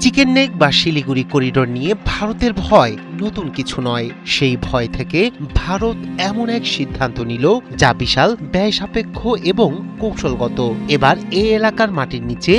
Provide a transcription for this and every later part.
Chicken neck বা Siliguri corridor নিয়ে ভারতের ভয় নতুন কিছু নয়। সেই ভয় থেকে ভারত এমন এক সিদ্ধান্ত নিল যা বিশাল ব্যয় সাপেক্ষ এবং কৌশলগত। এবার এই এলাকার মাটির নিচে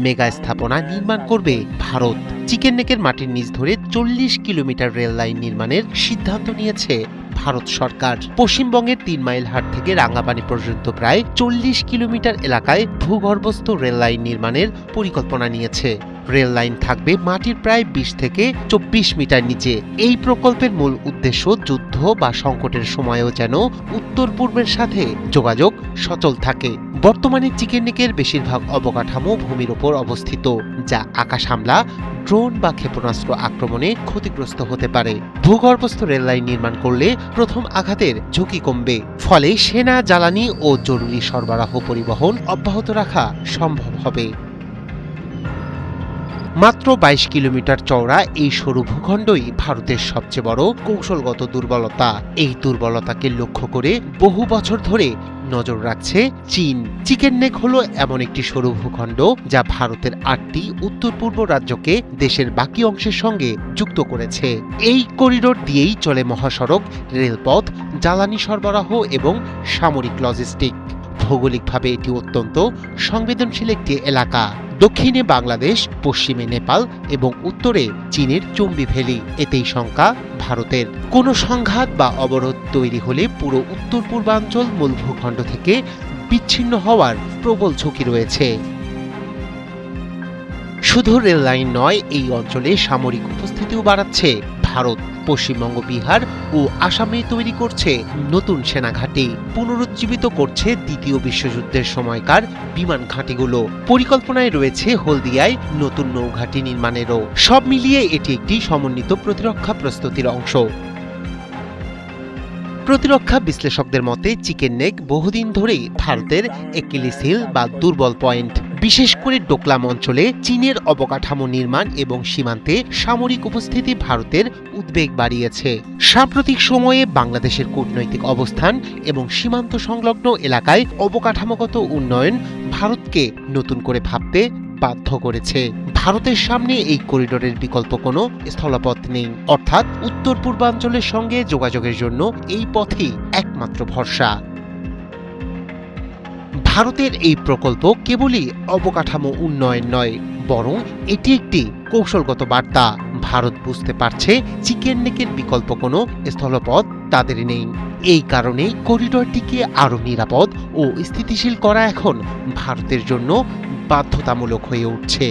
মেগা স্থাপনা নির্মাণ করবে ভারত। চিকেন নেকের মাটির নিচ ধরে 40 কিলোমিটার রেল লাইন নির্মাণের সিদ্ধান্ত নিয়েছে ভারত সরকার। পশ্চিমবঙ্গের 3 মাইল হাট থেকে রাঙ্গাপানি পর্যন্ত প্রায় 40 কিলোমিটার এলাকায় ভূগর্ভস্থ রেল লাইন নির্মাণের পরিকল্পনা নিয়েছে। রেল লাইন থাকবে মাটির প্রায় 20 থেকে 24 মিটার নিচে। এই প্রকল্পের মূল উদ্দেশ্য যুদ্ধ বা সংকটের সময়েও যেন উত্তর পূর্বের সাথে যোগাযোগ সচল থাকে। বর্তমানে চিকেন নেকের বেশিরভাগ অবকাঠামো ভূমির ওপর অবস্থিত, যা আকাশ হামলা, ড্রোন বা ক্ষেপণাস্ত্র আক্রমণে ক্ষতিগ্রস্ত হতে পারে। ভূগর্ভস্থ রেল লাইন নির্মাণ করলে প্রথম আঘাতের ঝুঁকি কমবে, ফলে সেনা, জ্বালানি ও জরুরি সরবরাহ পরিবহন অব্যাহত রাখা সম্ভব হবে। মাত্র 22 কিলোমিটার চওড়া এই সরু ভূখণ্ডই ভারতের সবচেয়ে বড় কৌশলগত দুর্বলতা। এই দুর্বলতাকে লক্ষ্য করে বহু বছর ধরে নজর রাখছে চীন। চিকেন নেক হলো এমন একটি সরু ভূখণ্ড যা ভারতের 8টি উত্তর পূর্ব রাজ্যকে দেশের বাকি অংশের সঙ্গে যুক্ত করেছে। এই করিডোর দিয়েই চলে মহাসড়ক, রেলপথ, জ্বালানি সরবরাহ এবং সামরিক লজিস্টিক। ভৌগোলিকভাবে এটি অত্যন্ত সংবেদনশীল একটি এলাকা। দক্ষিণে বাংলাদেশ, পশ্চিমে নেপাল এবং উত্তরে চীনের চম্বি ভ্যালি। এতেই শঙ্কা ভারতের কোনো সংঘাত বা অবরোধ তৈরি হলে পুরো উত্তর পূর্বাঞ্চল মূল ভূখণ্ড থেকে বিচ্ছিন্ন হওয়ার প্রবল ঝুঁকি রয়েছে। শুধু রেল লাইন নয়, এই অঞ্চলে সামরিক উপস্থিতিও বাড়াচ্ছে ভারত। পশ্চিমবঙ্গ, বিহার ও আসামে তৈরি করছে নতুন সেনাঘাঁটি, পুনরুজ্জীবিত করছে দ্বিতীয় বিশ্বযুদ্ধের সময়কার বিমান ঘাঁটিগুলো। পরিকল্পনায় রয়েছে হলদিয়ায় নতুন নৌঘাঁটি নির্মাণেরও। সব মিলিয়ে এটি একটি সমন্বিত প্রতিরক্ষা প্রস্তুতির অংশ। প্রতিরক্ষা বিশ্লেষকদের মতে চিকেন নেক বহুদিন ধরেই ভারতের একিলিস হিল বা দুর্বল পয়েন্ট। বিশেষ করে ডোকলাম অঞ্চলে চীনের অবকাঠামো নির্মাণ এবং সীমান্তে সামরিক উপস্থিতি ভারতের উদ্বেগ বাড়িয়েছে। সাম্প্রতিক সময়ে বাংলাদেশের কূটনৈতিক অবস্থান এবং সীমান্ত সংলগ্ন এলাকায় অবকাঠামোগত উন্নয়ন ভারতকে নতুন করে ভাবতে বাধ্য করেছে। ভারতের সামনে এই করিডোরের বিকল্প কোনো স্থলপথ নেই, অর্থাৎ উত্তর পূর্বাঞ্চলের সঙ্গে যোগাযোগের জন্য এই পথই একমাত্র ভরসা। ভারতের এই প্রকল্প কেবলই অবকাঠামো উন্নয়ন নয়, বরং এটি একটি কৌশলগত বার্তা। ভারত বুঝতে পারছে চিকেন নেকের বিকল্প কোনো স্থলপথ তাদের নেই। এই কারণেই করিডোরটিকে আরও নিরাপদ ও স্থিতিশীল করা এখন ভারতের জন্য বাধ্যতামূলক হয়ে উঠছে।